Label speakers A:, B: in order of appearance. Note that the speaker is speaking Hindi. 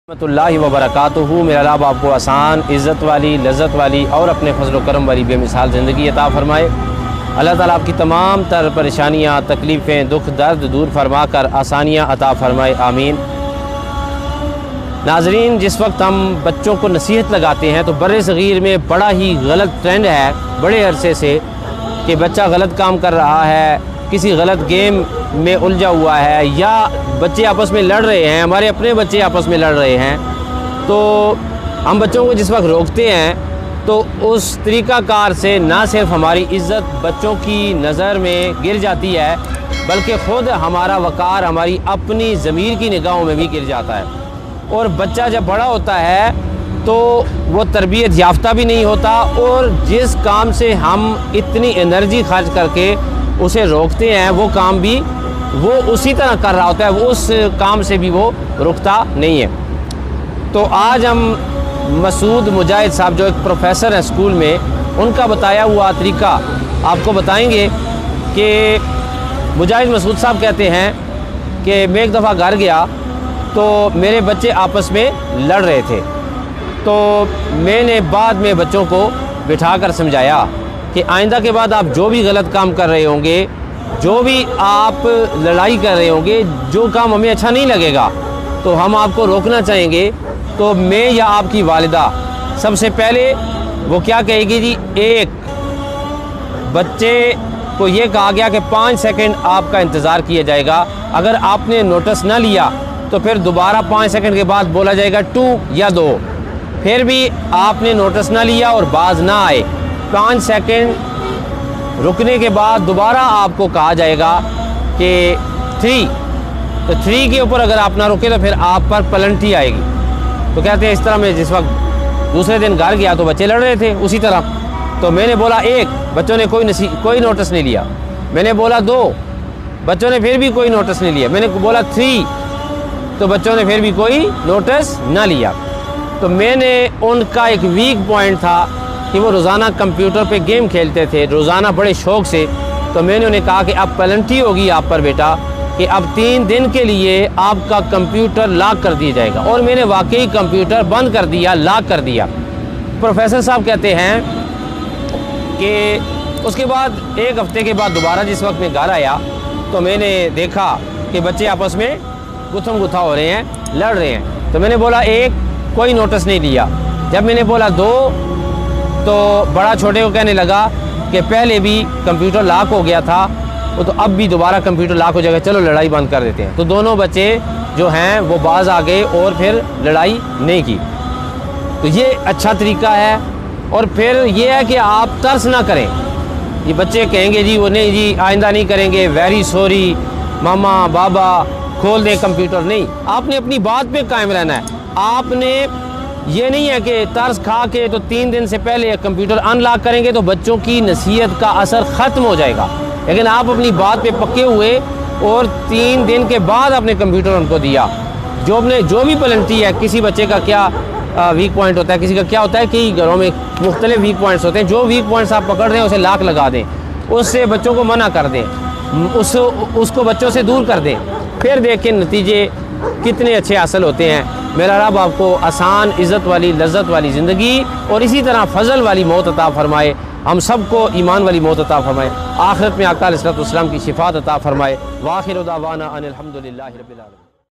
A: रहमतुल्लाहि व बरकातुहू। मेरा रब आपको आसान, इज़्ज़त वाली, लज़्ज़त वाली और अपने फज़ल करम वाली बेमिसाल ज़िंदगी अता फ़रमाए। अल्लाह ताला आपकी तमाम तर परेशानियाँ, तकलीफ़ें, दुख दर्द दूर फरमा कर आसानियाँ अता फ़रमाए, आमीन। नाज़रीन, जिस वक्त हम बच्चों को नसीहत लगाते हैं तो बड़े सग़ीर में बड़ा ही गलत ट्रेंड है बड़े अरसे से कि बच्चा गलत काम कर रहा है, किसी गलत गेम में उलझा हुआ है, या बच्चे आपस में लड़ रहे हैं, हमारे अपने बच्चे आपस में लड़ रहे हैं। तो हम बच्चों को जिस वक्त रोकते हैं तो उस तरीक़ाकार से ना सिर्फ हमारी इज़्ज़त बच्चों की नज़र में गिर जाती है, बल्कि ख़ुद हमारा वक़ार हमारी अपनी ज़मीर की निगाहों में भी गिर जाता है। और बच्चा जब बड़ा होता है तो वो तरबियत याफ्ता भी नहीं होता, और जिस काम से हम इतनी एनर्जी खर्च करके उसे रोकते हैं वो काम भी वो उसी तरह कर रहा होता है, वो उस काम से भी वो रुकता नहीं है। तो आज हम मसूद मुजाहिद साहब जो एक प्रोफेसर हैं स्कूल में, उनका बताया हुआ तरीका आपको बताएंगे कि मुजाहिद मसूद साहब कहते हैं कि मैं एक दफ़ा घर गया तो मेरे बच्चे आपस में लड़ रहे थे। तो मैंने बाद में बच्चों को बिठा कर समझाया कि आइंदा के बाद आप जो भी गलत काम कर रहे होंगे, जो भी आप लड़ाई कर रहे होंगे, जो काम हमें अच्छा नहीं लगेगा तो हम आपको रोकना चाहेंगे। तो मैं या आपकी वालिदा सबसे पहले वो क्या कहेगी जी, एक बच्चे को ये कहा गया कि 5 सेकंड आपका इंतज़ार किया जाएगा, अगर आपने नोटिस ना लिया तो फिर दोबारा 5 सेकंड के बाद बोला जाएगा 2 या 2, फिर भी आपने नोटिस ना लिया और बाज ना आए, 5 सेकंड रुकने के बाद दोबारा आपको कहा जाएगा कि 3, तो 3 के ऊपर अगर आप ना रुके तो फिर आप पर पेनल्टी आएगी। तो कहते हैं इस तरह मैं जिस वक्त दूसरे दिन घर गया तो बच्चे लड़ रहे थे उसी तरह। तो मैंने बोला 1, बच्चों ने कोई नोटिस नहीं लिया। मैंने बोला 2, बच्चों ने फिर भी कोई नोटिस नहीं लिया। मैंने बोला 3, तो बच्चों ने फिर भी कोई नोटिस ना लिया। तो मैंने उनका एक वीक पॉइंट था कि वो रोज़ाना कंप्यूटर पे गेम खेलते थे, रोज़ाना बड़े शौक़ से। तो मैंने उन्हें कहा कि अब पेनल्टी होगी आप पर बेटा, कि अब 3 दिन के लिए आपका कंप्यूटर लॉक कर दिया जाएगा। और मैंने वाकई कंप्यूटर बंद कर दिया, लॉक कर दिया। प्रोफेसर साहब कहते हैं कि उसके बाद 1 हफ़्ते के बाद दोबारा जिस वक्त मैं घर आया तो मैंने देखा कि बच्चे आपस में गुथम गुथा हो रहे हैं, लड़ रहे हैं। तो मैंने बोला 1, कोई नोटिस नहीं लिया। जब मैंने बोला 2, तो बड़ा छोटे को कहने लगा कि पहले भी कंप्यूटर लॉक हो गया था, वो तो अब भी दोबारा कंप्यूटर लॉक हो जाएगा, चलो लड़ाई बंद कर देते हैं। तो दोनों बच्चे जो हैं वो बाज आ गए और फिर लड़ाई नहीं की। तो ये अच्छा तरीका है। और फिर ये है कि आप तरस ना करें। ये बच्चे कहेंगे जी वो नहीं जी आइंदा नहीं करेंगे, वेरी सॉरी मामा बाबा खोल दे कंप्यूटर, नहीं, आपने अपनी बात पे कायम रहना है। आपने ये नहीं है कि तरस खा के तो 3 दिन से पहले कंप्यूटर अनलॉक करेंगे तो बच्चों की नसीहत का असर ख़त्म हो जाएगा। लेकिन आप अपनी बात पे पक्के हुए और 3 दिन के बाद आपने कंप्यूटर उनको दिया। जो भी पेनल्टी है, किसी बच्चे का क्या वीक पॉइंट होता है, किसी का क्या होता है कि घरों में मुख्तलिफ वीक पॉइंट्स होते हैं, जो वीक पॉइंट्स आप पकड़ रहे हैं उसे लॉक लगा दें, उससे बच्चों को मना कर दें, उसको बच्चों से दूर कर दें, फिर देखें नतीजे कितने अच्छे हासिल होते हैं। मेरा रब आपको आसान, इज़्ज़त वाली, लज़्ज़त वाली ज़िंदगी और इसी तरह फ़ज़ल वाली मौत अता फ़रमाए। हम सबको ईमान वाली मौत अता फ़रमाए। आखिरत में आका अलैहिस्सलातु वस्सलाम की शिफ़ाअत अता फ़रमाए। व आखिरु दावाना अनिल हम्दुलिल्लाहि रब्बिल आलमीन।